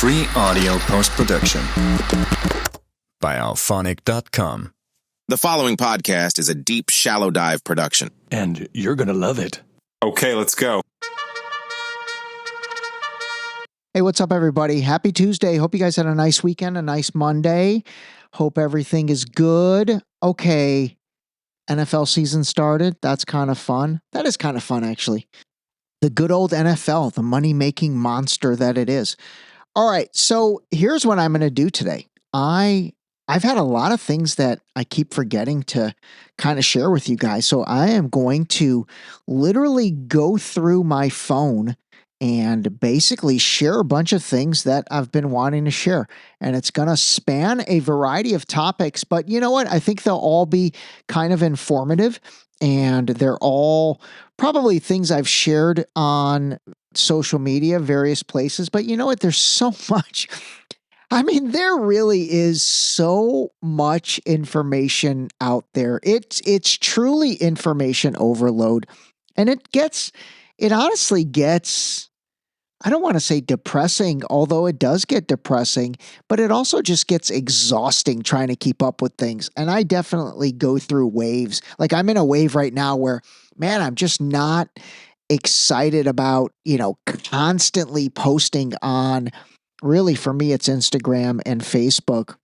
Free audio post-production by alphonic.com. The following podcast is a deep, shallow dive production. And you're going to love it. Okay, let's go. Hey, what's up, everybody? Happy Tuesday. Hope you guys had a nice weekend, a nice Monday. Hope everything is good. Okay, NFL season started. That's kind of fun. That is kind of fun, actually. The good old NFL, the money-making monster that it is. All right, so here's what I'm going to do today. I've had a lot of things that I keep forgetting to kind of share with you guys. So I am going to literally go through my phone and basically share a bunch of things that I've been wanting to share. And it's going to span a variety of topics, but you know what? I think they'll all be kind of informative, and they're all probably things I've shared on social media, various places. But you know what? There's so much. I mean, there really is so much information out there. It's truly information overload. And it honestly gets, I don't want to say depressing, although it does get depressing, but it also just gets exhausting trying to keep up with things. And I definitely go through waves. Like I'm in a wave right now where, man, I'm just not excited about, constantly posting on, really for me, it's Instagram and Facebook.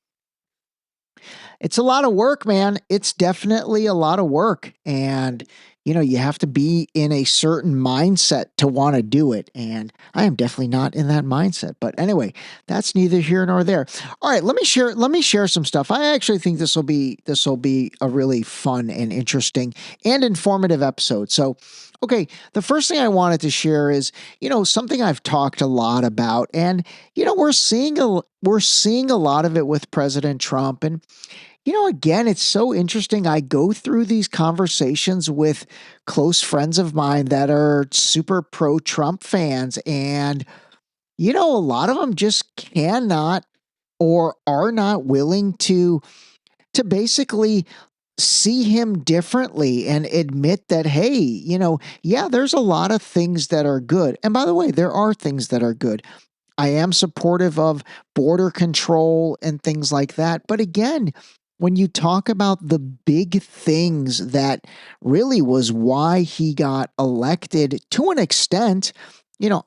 It's a lot of work, man. It's definitely a lot of work. And, you have to be in a certain mindset to want to do it. And I am definitely not in that mindset. But anyway, that's neither here nor there. All right, let me share some stuff. I actually think this will be a really fun and interesting and informative episode. So, okay, the first thing I wanted to share is, something I've talked a lot about, and we're seeing a lot of it with President Trump. And again, it's so interesting. I go through these conversations with close friends of mine that are super pro-Trump fans, and a lot of them just cannot or are not willing to basically see him differently and admit that, hey, there's a lot of things that are good. And by the way, there are things that are good. I am supportive of border control and things like that. But again, when you talk about the big things that really was why he got elected to an extent,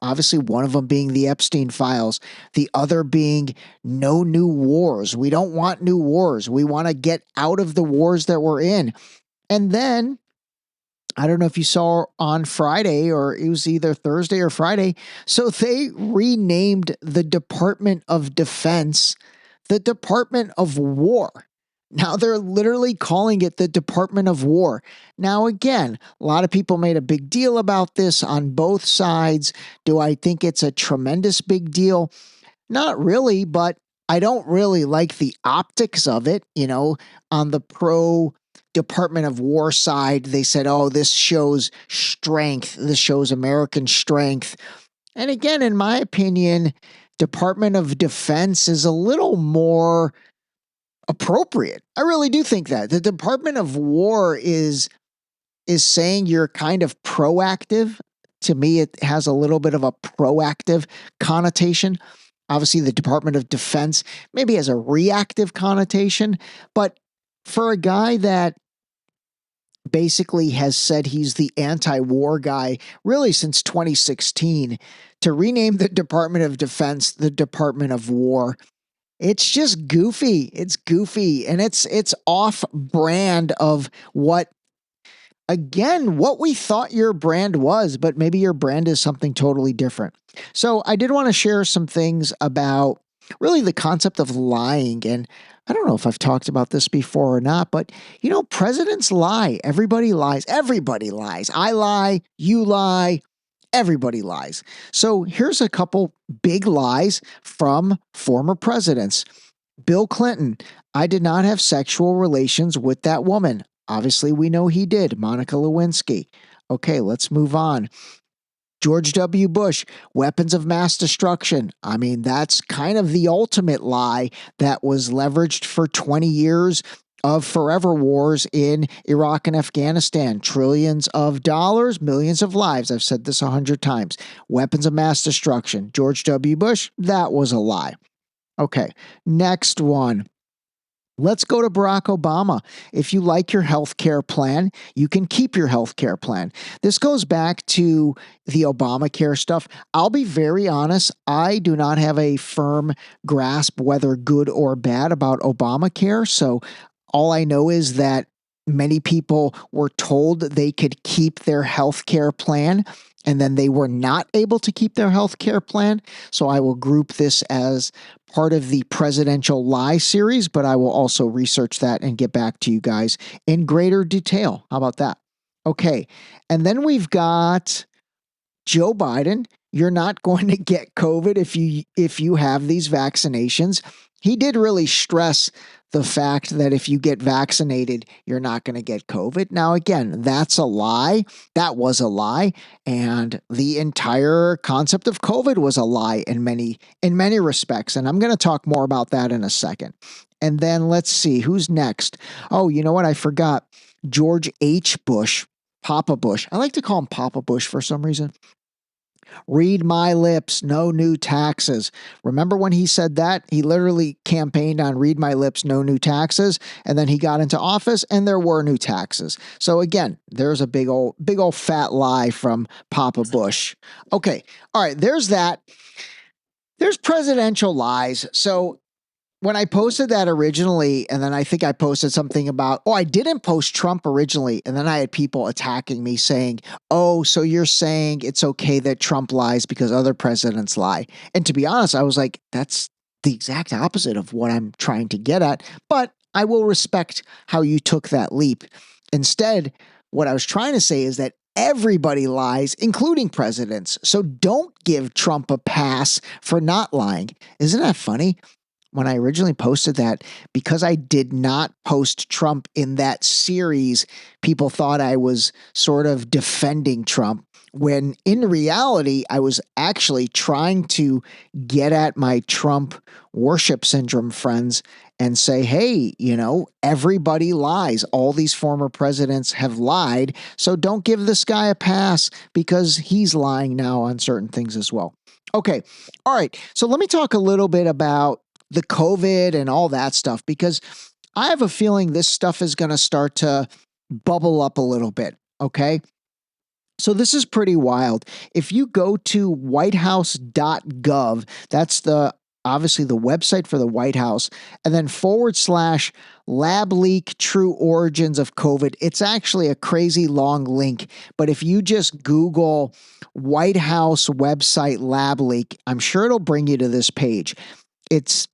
obviously one of them being the Epstein files, the other being no new wars. We don't want new wars. We want to get out of the wars that we're in. And then, I don't know if you saw on Friday, or it was either Thursday or Friday, so they renamed the Department of Defense the Department of War. Now they're literally calling it the Department of War. Now, again, a lot of people made a big deal about this on both sides. Do I think it's a tremendous big deal? Not really, but I don't really like the optics of it. On the pro Department of War side, they said, oh, this shows strength. This shows American strength. And again, in my opinion, Department of Defense is a little more appropriate. I really do think that. The Department of War is saying you're kind of proactive. To me, it has a little bit of a proactive connotation. Obviously, the Department of Defense maybe has a reactive connotation, but for a guy that basically has said he's the anti-war guy really since 2016, to rename the Department of Defense the Department of War, it's just goofy. It's goofy, and it's off brand of what we thought your brand was, but maybe your brand is something totally different. So I did want to share some things about really the concept of lying. And I don't know if I've talked about this before or not, but presidents lie. Everybody lies. Everybody lies. I lie. You lie. Everybody lies. So here's a couple big lies from former presidents. Bill Clinton, I did not have sexual relations with that woman. Obviously, we know he did. Monica Lewinsky. Okay, let's move on. George W. Bush, weapons of mass destruction. I mean, that's kind of the ultimate lie that was leveraged for 20 years of forever wars in Iraq and Afghanistan. Trillions of dollars, millions of lives. I've said this 100 times. Weapons of mass destruction. George W. Bush, that was a lie. Okay, next one. Let's go to Barack Obama. If you like your health care plan, you can keep your health care plan. This goes back to the Obamacare stuff. I'll be very honest. I do not have a firm grasp whether good or bad about Obamacare. So all I know is that many people were told they could keep their health care plan, and then they were not able to keep their health care plan. So I will group this as part of the presidential lie series, but I will also research that and get back to you guys in greater detail. How about that? Okay. And then we've got Joe Biden. You're not going to get COVID if you have these vaccinations. He did really stress the fact that if you get vaccinated, you're not going to get COVID. Now, again, that's a lie. That was a lie. And the entire concept of COVID was a lie in many respects. And I'm going to talk more about that in a second. And then let's see, who's next? Oh, you know what? I forgot. George H. Bush, Papa Bush. I like to call him Papa Bush for some reason. Read my lips, no new taxes. Remember when he said that? He literally campaigned on read my lips, no new taxes. And then he got into office and there were new taxes. So again, there's a big old fat lie from Papa Bush. Okay. All right. There's that. There's presidential lies. So when I posted that originally, and then I think I posted something about, I didn't post Trump originally. And then I had people attacking me saying, oh, so you're saying it's okay that Trump lies because other presidents lie. And to be honest, I was like, that's the exact opposite of what I'm trying to get at. But I will respect how you took that leap. Instead, what I was trying to say is that everybody lies, including presidents. So don't give Trump a pass for not lying. Isn't that funny? When I originally posted that, because I did not post Trump in that series, people thought I was sort of defending Trump, when in reality, I was actually trying to get at my Trump worship syndrome friends and say, hey, everybody lies. All these former presidents have lied. So don't give this guy a pass because he's lying now on certain things as well. Okay. All right. So let me talk a little bit about the COVID and all that stuff, because I have a feeling this stuff is going to start to bubble up a little bit. Okay. So this is pretty wild. If you go to whitehouse.gov, that's obviously the website for the White House, and then /lab leak true origins of COVID. It's actually a crazy long link, but if you just Google White House website lab leak, I'm sure it'll bring you to this page. It's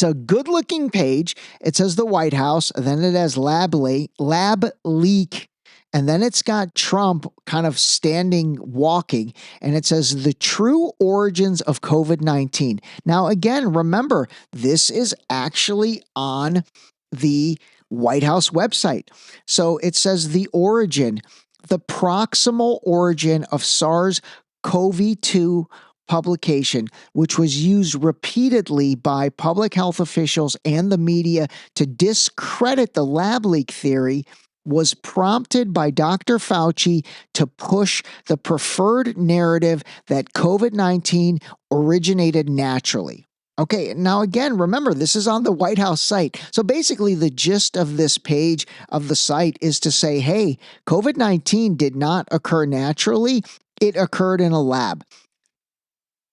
a good looking page. It says the White House, and then it has lab leak, and then it's got Trump kind of walking, and it says the true origins of COVID-19. Now, again, remember, this is actually on the White House website. So it says the proximal origin of SARS-CoV-2 publication, which was used repeatedly by public health officials and the media to discredit the lab leak theory, was prompted by Dr. Fauci to push the preferred narrative that COVID-19 originated naturally. Okay, now again, remember, this is on the White House site. So basically, the gist of this page of the site is to say, hey, COVID-19 did not occur naturally. It occurred in a lab.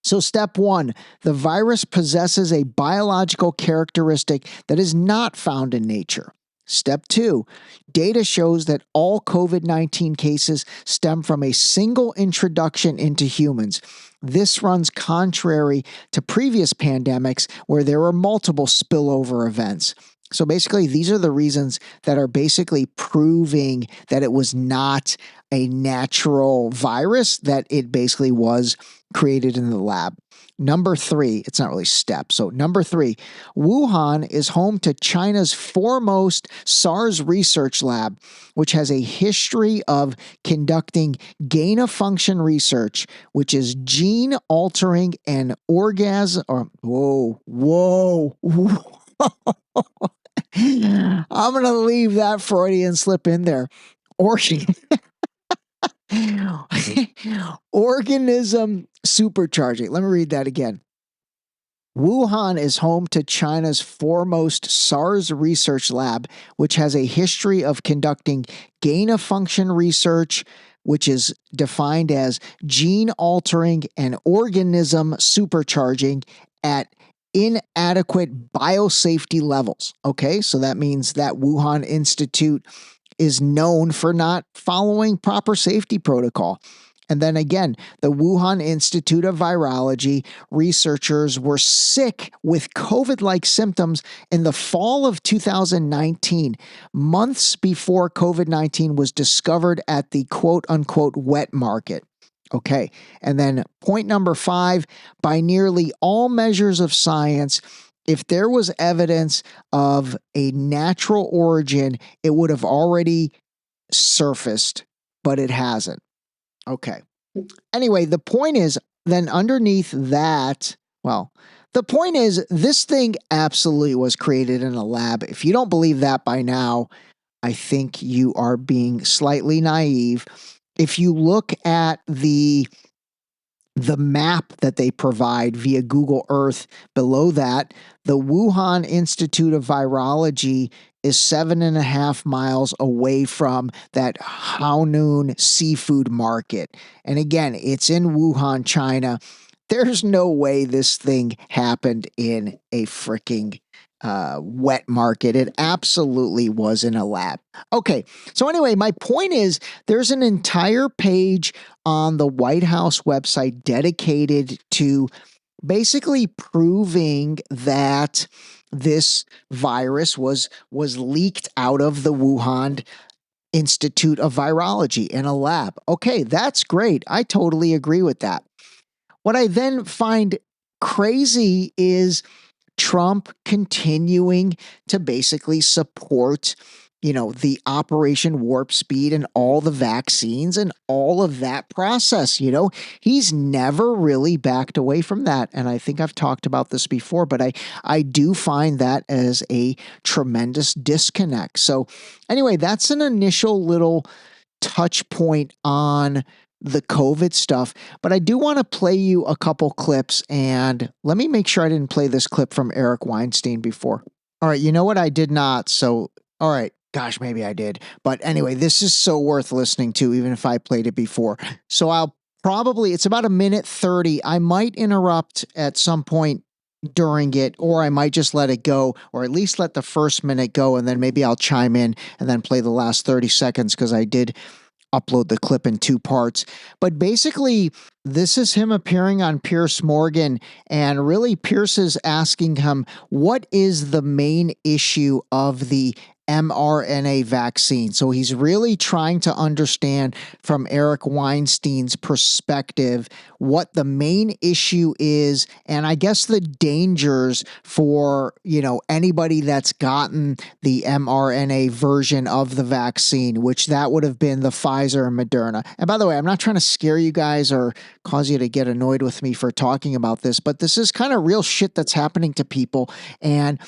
So step 1, the virus possesses a biological characteristic that is not found in nature. Step 2, data shows that all COVID-19 cases stem from a single introduction into humans. This runs contrary to previous pandemics where there were multiple spillover events. So basically, these are the reasons that are basically proving that it was not a natural virus, that it basically was created in the lab. Number 3, it's not really step. So number 3, Wuhan is home to China's foremost SARS research lab, which has a history of conducting gain-of-function research, which is gene altering and orgasm. Whoa. I'm going to leave that Freudian slip in there. Organism supercharging. Let me read that again. Wuhan is home to China's foremost SARS research lab, which has a history of conducting gain-of-function research, which is defined as gene-altering and organism supercharging at inadequate biosafety levels. Okay, so that means that Wuhan Institute is known for not following proper safety protocol. And then again, the Wuhan Institute of Virology researchers were sick with COVID-like symptoms in the fall of 2019, months before COVID-19 was discovered at the quote-unquote wet market. Okay, and then point number 5, by nearly all measures of science, if there was evidence of a natural origin, it would have already surfaced, but it hasn't. Okay. Anyway, the point is then underneath that, well, the point is this thing absolutely was created in a lab. If you don't believe that by now, I think you are being slightly naive. If you look at the map that they provide via Google Earth below that, the Wuhan Institute of Virology is 7.5 miles away from that Haonun seafood market. And again, it's in Wuhan, China. There's no way this thing happened in a freaking wet market. It absolutely was in a lab. Okay, so anyway, my point is there's an entire page on the White House website dedicated to basically proving that this virus was leaked out of the Wuhan Institute of Virology in a lab. Okay, that's great. I totally agree with that. What I then find crazy is Trump continuing to basically support, the Operation Warp Speed and all the vaccines and all of that process. He's never really backed away from that. And I think I've talked about this before, but I do find that as a tremendous disconnect. So anyway, that's an initial little touch point on the COVID stuff, but I do want to play you a couple clips, and let me make sure I didn't play this clip from Eric Weinstein before. All right, you know what? I did not. So, all right, gosh, maybe I did. But anyway, this is so worth listening to, even if I played it before. So it's about 1:30. I might interrupt at some point during it, or I might just let it go, or at least let the first minute go, and then maybe I'll chime in and then play the last 30 seconds because I did upload the clip in 2 parts. But basically, this is him appearing on Piers Morgan, and really Piers is asking him, what is the main issue of the mRNA vaccine? So he's really trying to understand from Eric Weinstein's perspective what the main issue is, and I guess the dangers for, anybody that's gotten the mRNA version of the vaccine, which that would have been the Pfizer and Moderna. And by the way, I'm not trying to scare you guys or cause you to get annoyed with me for talking about this, but this is kind of real shit that's happening to people. And,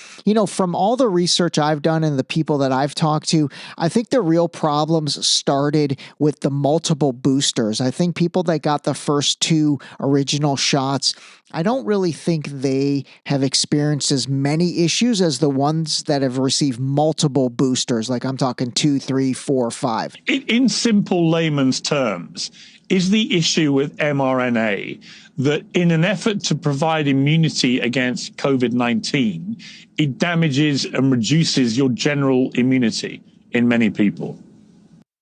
from all the research I've done and the people that I've talked to, I think the real problems started with the multiple boosters. I think people that got the first 2 original shots, I don't really think they have experienced as many issues as the ones that have received multiple boosters. Like I'm talking 2, 3, 4, 5. In simple layman's terms, is the issue with mRNA that in an effort to provide immunity against COVID-19, it damages and reduces your general immunity in many people?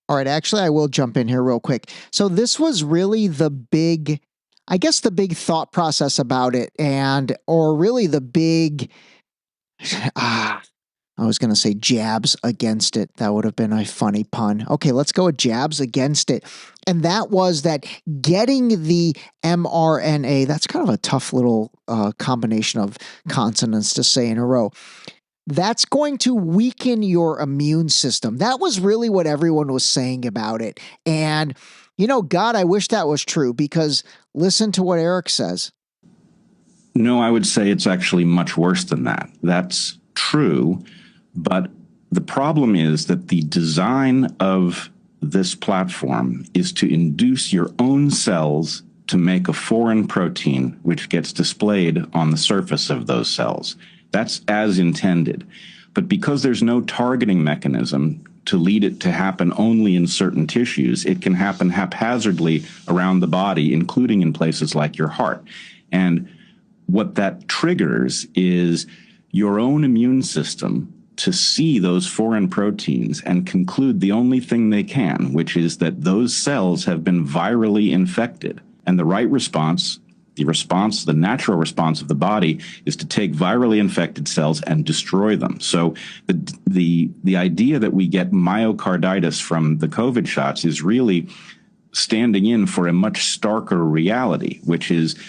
All right, actually, I will jump in here real quick. So this was really the big thought process about it, or really the big, I was going to say jabs against it. That would have been a funny pun. Okay, let's go with jabs against it. And that was that getting the mRNA, that's kind of a tough little combination of consonants to say in a row. That's going to weaken your immune system. That was really what everyone was saying about it. And, God, I wish that was true, because listen to what Eric says. No, I would say it's actually much worse than that. That's true. But the problem is that the design of this platform is to induce your own cells to make a foreign protein, which gets displayed on the surface of those cells. That's as intended. But because there's no targeting mechanism to lead it to happen only in certain tissues, it can happen haphazardly around the body, including in places like your heart. And what that triggers is your own immune system to see those foreign proteins and conclude the only thing they can, which is that those cells have been virally infected. And the right response, the natural response of the body, is to take virally infected cells and destroy them. So the idea that we get myocarditis from the COVID shots is really standing in for a much starker reality, which is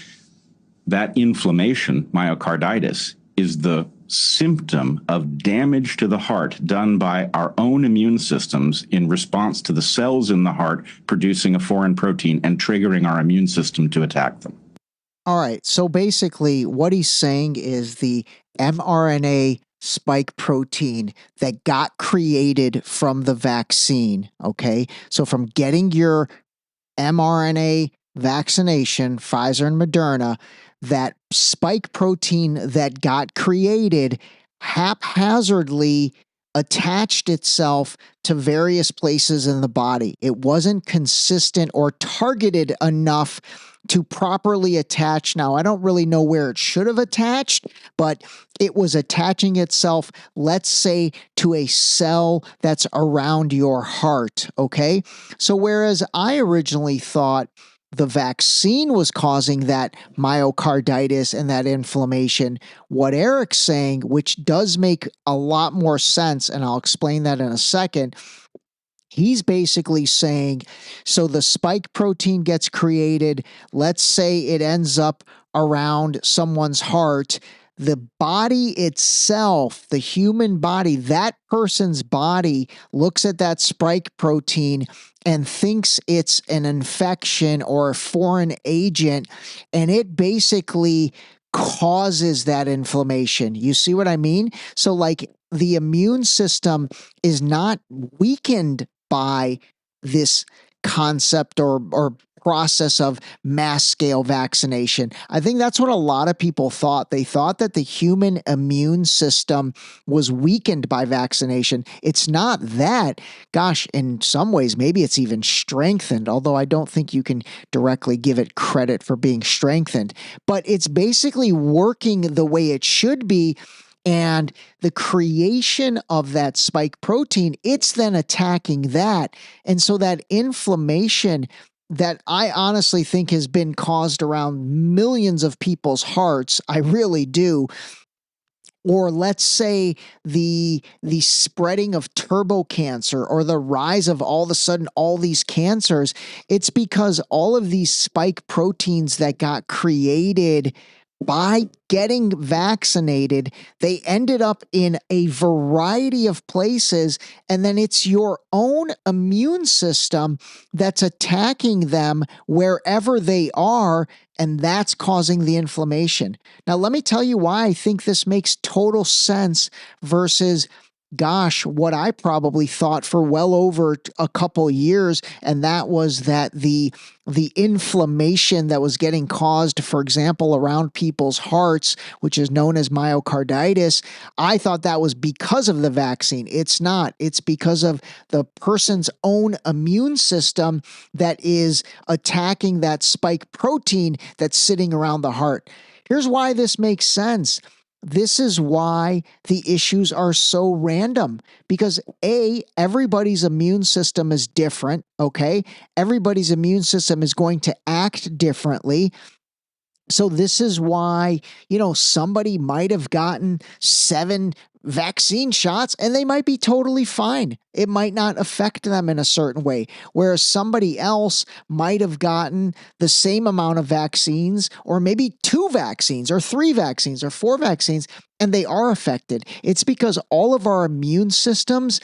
that inflammation, myocarditis, is the symptom of damage to the heart done by our own immune systems in response to the cells in the heart producing a foreign protein and triggering our immune system to attack them. All right. So basically, what he's saying is the mRNA spike protein that got created from the vaccine. Okay. So from getting your mRNA vaccination, Pfizer and Moderna, that spike protein that got created haphazardly attached itself to various places in the body. It wasn't consistent or targeted enough to properly attach. Now, I don't really know where it should have attached, but it was attaching itself, let's say, to a cell that's around your heart, okay? So whereas I originally thought the vaccine was causing that myocarditis and that inflammation, what Eric's saying, which does make a lot more sense, and I'll explain that in a second, he's basically saying, so the spike protein gets created, let's say it ends up around someone's heart, the body itself, the human body, that person's body looks at that spike protein and thinks it's an infection or a foreign agent, and it basically causes that inflammation. You see what I mean? So like the immune system is not weakened by this concept or process of mass scale vaccination. I think that's what a lot of people thought. They thought that the human immune system was weakened by vaccination. It's not that. Gosh, in some ways, maybe it's even strengthened, although I don't think you can directly give it credit for being strengthened. But it's basically working the way it should be. And the creation of that spike protein, it's then attacking that. And so that inflammation that I honestly think has been caused around millions of people's hearts, I really do. Or let's say the spreading of turbo cancer or the rise of all of a sudden all these cancers, it's because all of these spike proteins that got created by getting vaccinated, they ended up in a variety of places, and then it's your own immune system that's attacking them wherever they are, and that's causing the inflammation. Now, let me tell you why I think this makes total sense versus gosh, what I probably thought for well over a couple years, and that was that the inflammation that was getting caused, for example, around people's hearts, which is known as myocarditis, I thought that was because of the vaccine. It's not. It's because of the person's own immune system that is attacking that spike protein that's sitting around the heart. Here's why this makes sense. This is why the issues are so random because everybody's immune system is different, okay? Everybody's immune system is going to act differently. So this is why, somebody might have gotten 7 vaccine shots and they might be totally fine. It might not affect them in a certain way. Whereas somebody else might have gotten the same amount of vaccines or maybe 2 vaccines or 3 vaccines or 4 vaccines and they are affected. It's because all of our immune systems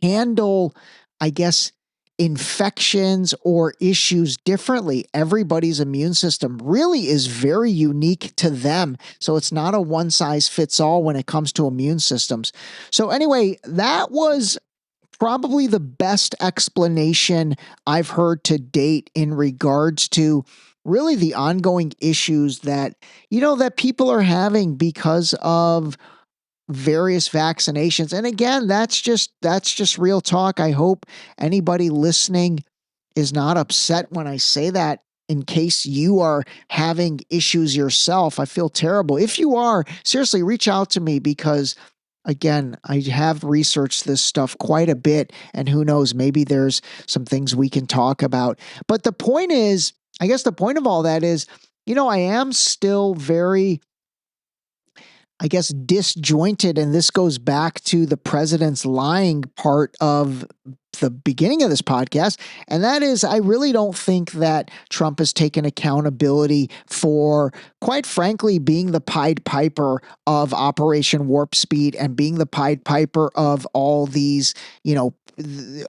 handle, I guess, infections or issues differently. Everybody's immune system really is very unique to them. So it's not a one size fits all when it comes to immune systems. So anyway, that was probably the best explanation I've heard to date in regards to really the ongoing issues that, that people are having because of various vaccinations. And again, that's just real talk. I hope anybody listening is not upset when I say that, in case you are having issues yourself. I feel terrible. If you are, seriously, reach out to me, because again, I have researched this stuff quite a bit, and who knows, maybe there's some things we can talk about. But the point is, I guess the point of all that is, I am still very, disjointed. And this goes back to the president's lying part of the beginning of this podcast. And that is, I really don't think that Trump has taken accountability for, quite frankly, being the Pied Piper of Operation Warp Speed and being the Pied Piper of all these,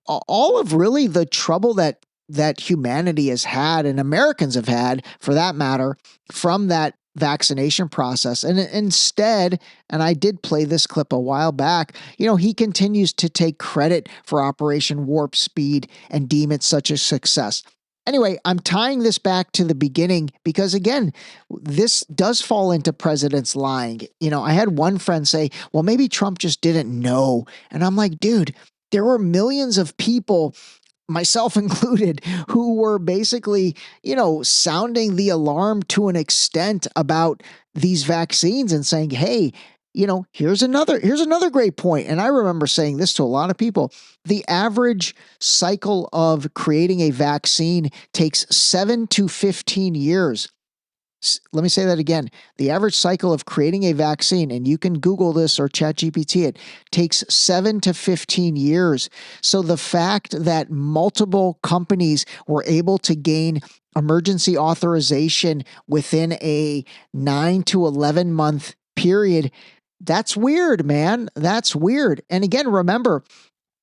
all of really the trouble that humanity has had, and Americans have had for that matter, from that vaccination process. And instead, and I did play this clip a while back, he continues to take credit for Operation Warp Speed and deem it such a success. Anyway, I'm tying this back to the beginning because, again, this does fall into presidents lying. I had one friend say, well, maybe Trump just didn't know. And I'm like, dude, there were millions of people, myself included, who were basically, sounding the alarm to an extent about these vaccines and saying, hey, here's another great point. And I remember saying this to a lot of people. The average cycle of creating a vaccine takes 7 to 15 years. Let me say that again. The average cycle of creating a vaccine, and you can Google this or ChatGPT it, takes 7 to 15 years. So the fact that multiple companies were able to gain emergency authorization within a 9 to 11 month period, that's weird, man. That's weird. And again, remember,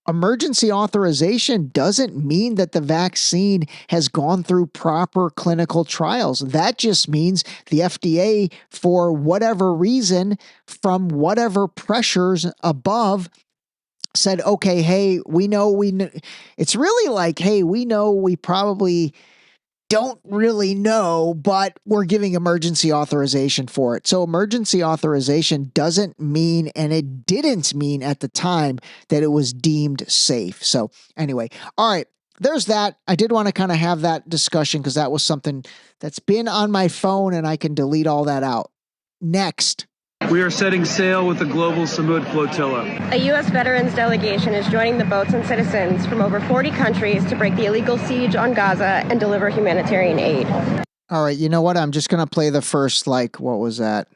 emergency authorization doesn't mean that the vaccine has gone through proper clinical trials. That just means the FDA, for whatever reason, from whatever pressures above, said, okay, hey, we know. It's really like, hey, we know we probably don't really know, but we're giving emergency authorization for it. So emergency authorization doesn't mean, and it didn't mean at the time, that it was deemed safe. So anyway, all right, there's that. I did want to kind of have that discussion because that was something that's been on my phone and I can delete all that out. Next. We are setting sail with the Global Samud Flotilla. A U.S. veterans delegation is joining the boats and citizens from over 40 countries to break the illegal siege on Gaza and deliver humanitarian aid. All right, you know what? I'm just going to play the first, what was that?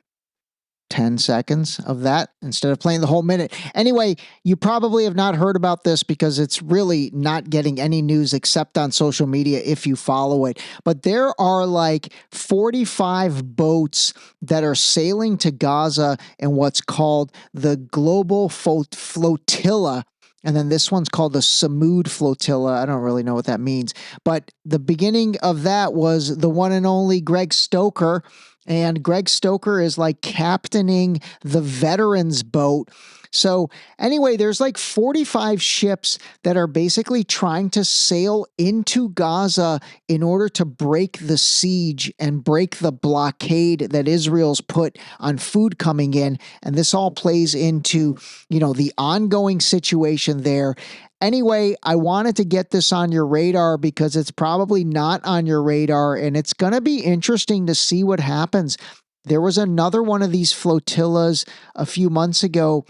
10 seconds of that instead of playing the whole minute. Anyway, you probably have not heard about this because it's really not getting any news except on social media if you follow it. But there are 45 boats that are sailing to Gaza in what's called the Global Flotilla. And then this one's called the Samud Flotilla. I don't really know what that means. But the beginning of that was the one and only Greg Stoker. And Greg Stoker is captaining the veterans boat. So anyway, there's 45 ships that are basically trying to sail into Gaza in order to break the siege and break the blockade that Israel's put on food coming in. And this all plays into, the ongoing situation there. Anyway, I wanted to get this on your radar because it's probably not on your radar, and it's going to be interesting to see what happens. There was another one of these flotillas a few months ago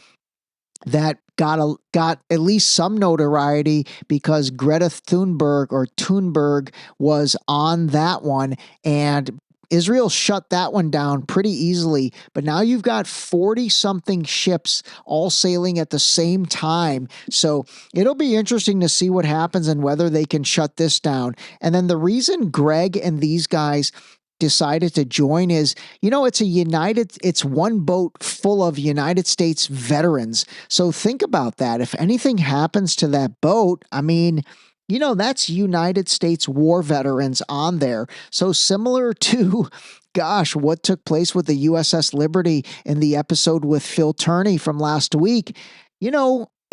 that got at least some notoriety because Greta Thunberg was on that one, and Israel shut that one down pretty easily. But now you've got 40-something ships all sailing at the same time. So it'll be interesting to see what happens and whether they can shut this down. And then the reason Greg and these guys decided to join is, it's one boat full of United States veterans. So think about that. If anything happens to that boat, That's United States war veterans on there. So similar to, gosh, what took place with the USS Liberty in the episode with Phil Turney from last week.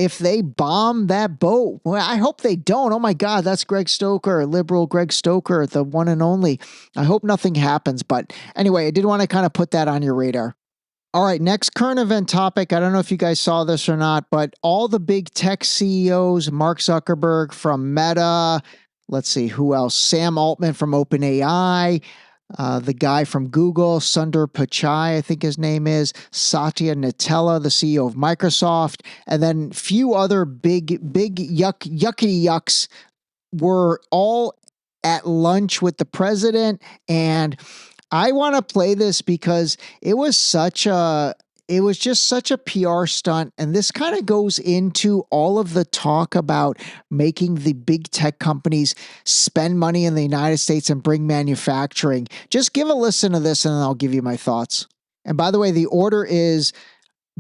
If they bomb that boat, well, I hope they don't. Oh my God, that's Greg Stoker, liberal Greg Stoker, the one and only. I hope nothing happens. But anyway, I did want to kind of put that on your radar. All right, next current event topic. I don't know if you guys saw this or not, but all the big tech CEOs, Mark Zuckerberg from Meta, let's see, who else? Sam Altman from OpenAI, the guy from Google, Sundar Pichai, I think his name is, Satya Nadella, the CEO of Microsoft, and then few other big yuckity yucks were all at lunch with the president. And I want to play this because it was just such a PR stunt. And this kind of goes into all of the talk about making the big tech companies spend money in the United States and bring manufacturing. Just give a listen to this and then I'll give you my thoughts. And by the way, the order is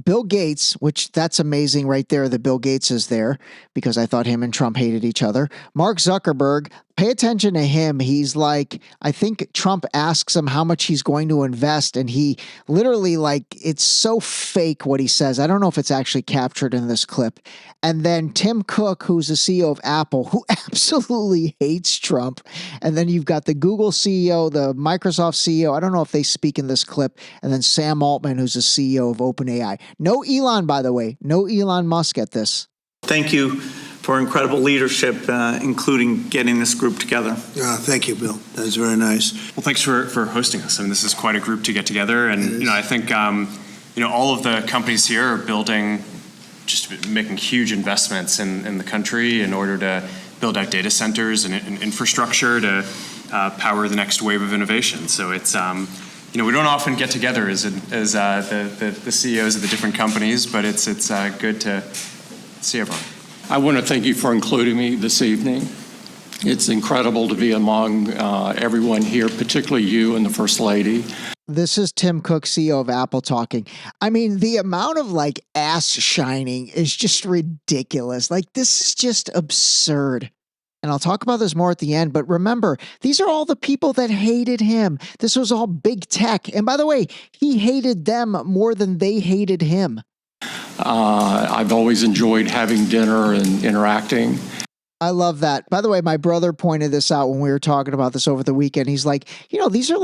Bill Gates, which that's amazing right there that Bill Gates is there because I thought him and Trump hated each other. Mark Zuckerberg, pay attention to him. He's like, I think Trump asks him how much he's going to invest, and he literally, like, it's so fake what he says. I don't know if it's actually captured in this clip. And then Tim Cook, who's the CEO of Apple, who absolutely hates Trump. And then you've got the Google CEO, the Microsoft CEO. I don't know if they speak in this clip. And then Sam Altman, who's the CEO of OpenAI. No Elon, by the way. No Elon Musk at this. Thank you for incredible leadership, including getting this group together. Thank you, Bill. That was very nice. Well, thanks for hosting us. I mean, this is quite a group to get together. And, I think, all of the companies here are making huge investments in the country in order to build out data centers and infrastructure to power the next wave of innovation. So it's, we don't often get together as the CEOs of the different companies, but it's good to see everyone. I want to thank you for including me this evening. It's incredible to be among everyone here, particularly you and the First Lady. This is Tim Cook, CEO of Apple, talking. I mean, the amount of ass shining is just ridiculous. This is just absurd. And I'll talk about this more at the end, but remember, these are all the people that hated him. This was all big tech. And by the way, he hated them more than they hated him. I've always enjoyed having dinner and interacting. I love that. By the way, my brother pointed this out when we were talking about this over the weekend. He's like, these are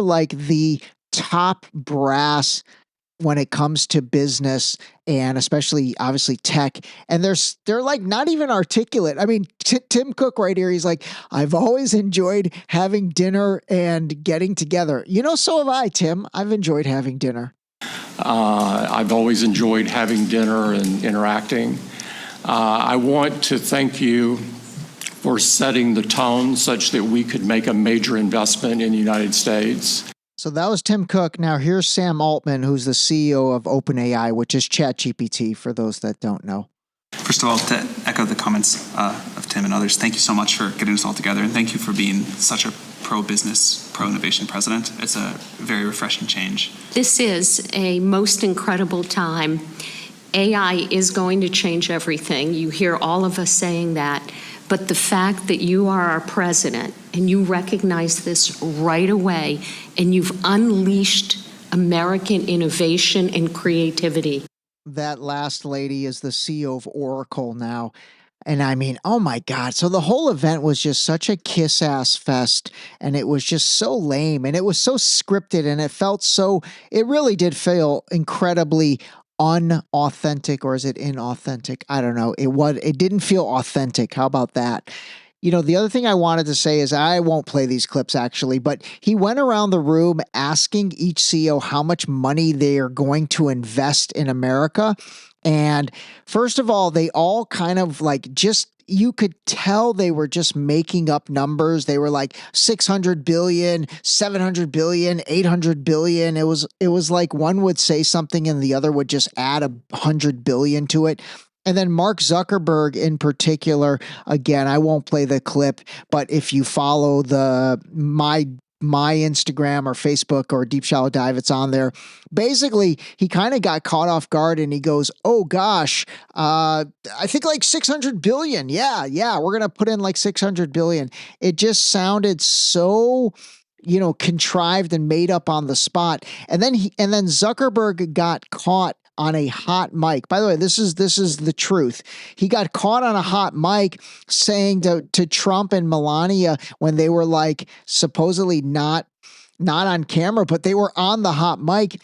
like the top brass when it comes to business and especially obviously tech. And they're like not even articulate. I mean, Tim Cook right here, he's like, I've always enjoyed having dinner and getting together. So have I, Tim. I've enjoyed having dinner. I've always enjoyed having dinner and interacting. I want to thank you for setting the tone such that we could make a major investment in the United States. So that was Tim Cook. Now here's Sam Altman, who's the CEO of OpenAI, which is ChatGPT for those that don't know. First of all, to echo the comments of Tim and others, thank you so much for getting us all together, and thank you for being such a pro-business, pro-innovation president. It's a very refreshing change. This is a most incredible time. AI is going to change everything. You hear all of us saying that. But the fact that you are our president and you recognize this right away and you've unleashed American innovation and creativity. That last lady is the CEO of Oracle now. And I mean, oh my God. So the whole event was just such a kiss-ass fest, and it was just so lame, and it was so scripted, and it really did feel incredibly unauthentic, or is it inauthentic? I don't know. It didn't feel authentic. How about that? The other thing I wanted to say is I won't play these clips actually, but he went around the room asking each CEO how much money they are going to invest in America. And first of all, they all kind of you could tell they were just making up numbers. They were like 600 billion, 700 billion, 800 billion. It was like one would say something and the other would just add 100 billion to it. And then Mark Zuckerberg in particular, again, I won't play the clip, but if you follow my my Instagram or Facebook or Deep Shallow Dive, it's on there. Basically, he kind of got caught off guard and he goes, oh gosh, I think like 600 billion. Yeah, we're going to put in like 600 billion. It just sounded so, contrived and made up on the spot. And then Zuckerberg got caught on a hot mic. By the way, this is the truth. He got caught on a hot mic saying to Trump and Melania when they were like supposedly not on camera, but they were on the hot mic.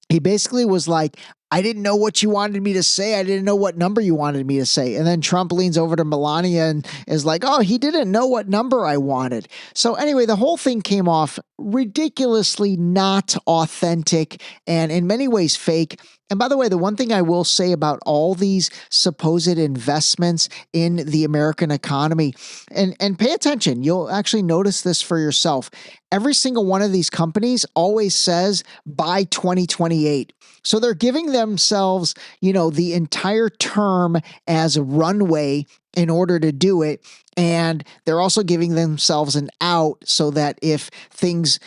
He basically was like, I didn't know what you wanted me to say. I didn't know what number you wanted me to say. And then Trump leans over to Melania and is like, oh, he didn't know what number I wanted. So anyway, the whole thing came off ridiculously not authentic and in many ways fake. And by the way, the one thing I will say about all these supposed investments in the American economy, and pay attention, you'll actually notice this for yourself. Every single one of these companies always says by 2028. So they're giving themselves, the entire term as a runway in order to do it. And they're also giving themselves an out so that if things,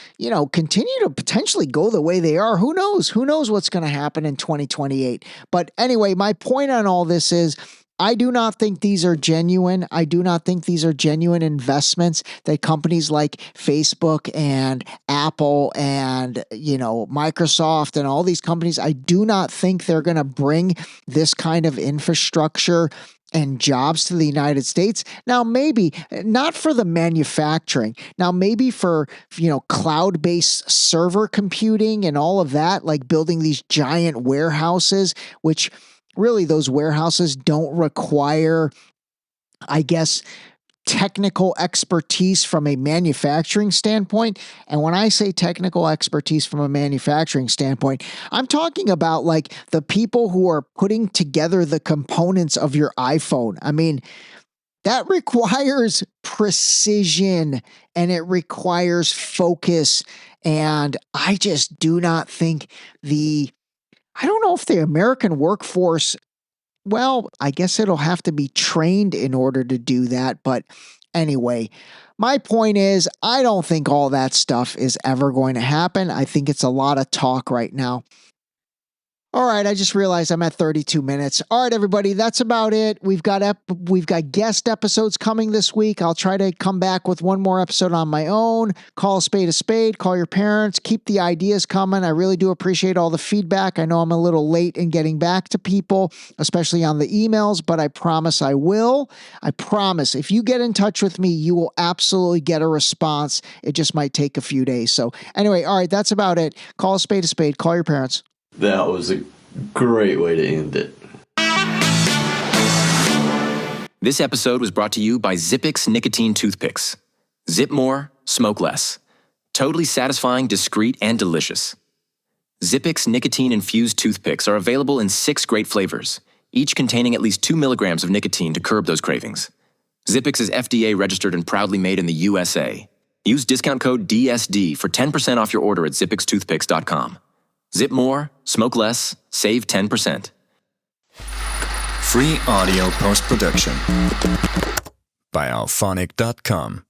continue to potentially go the way they are, who knows? Who knows what's going to happen in 2028? But anyway, my point on all this is I do not think these are genuine. I do not think these are genuine investments that companies like Facebook and Apple and, Microsoft and all these companies, I do not think they're going to bring this kind of infrastructure and jobs to the United States. Now, maybe not for the manufacturing. Now, maybe for, cloud-based server computing and all of that, like building these giant warehouses, which really those warehouses don't require, I guess, technical expertise from a manufacturing standpoint. And when I say technical expertise from a manufacturing standpoint, I'm talking about like the people who are putting together the components of your iPhone. I mean, that requires precision and it requires focus. And I just do not think I don't know if the American workforce, well, I guess it'll have to be trained in order to do that. But anyway, my point is, I don't think all that stuff is ever going to happen. I think it's a lot of talk right now. All right, I just realized I'm at 32 minutes. All right, everybody, that's about it. We've got guest episodes coming this week. I'll try to come back with one more episode on my own. Call a spade, call your parents, keep the ideas coming. I really do appreciate all the feedback. I know I'm a little late in getting back to people, especially on the emails, but I promise I will. I promise. If you get in touch with me, you will absolutely get a response. It just might take a few days. So anyway, all right, that's about it. Call a spade, call your parents. That was a great way to end it. This episode was brought to you by Zippix Nicotine Toothpicks. Zip more, smoke less. Totally satisfying, discreet, and delicious. Zippix nicotine-infused toothpicks are available in 6 great flavors, each containing at least 2 milligrams of nicotine to curb those cravings. Zippix is FDA registered and proudly made in the USA. Use discount code DSD for 10% off your order at zippixtoothpicks.com. Zip more, smoke less, save 10%. Free audio post-production by alphonic.com.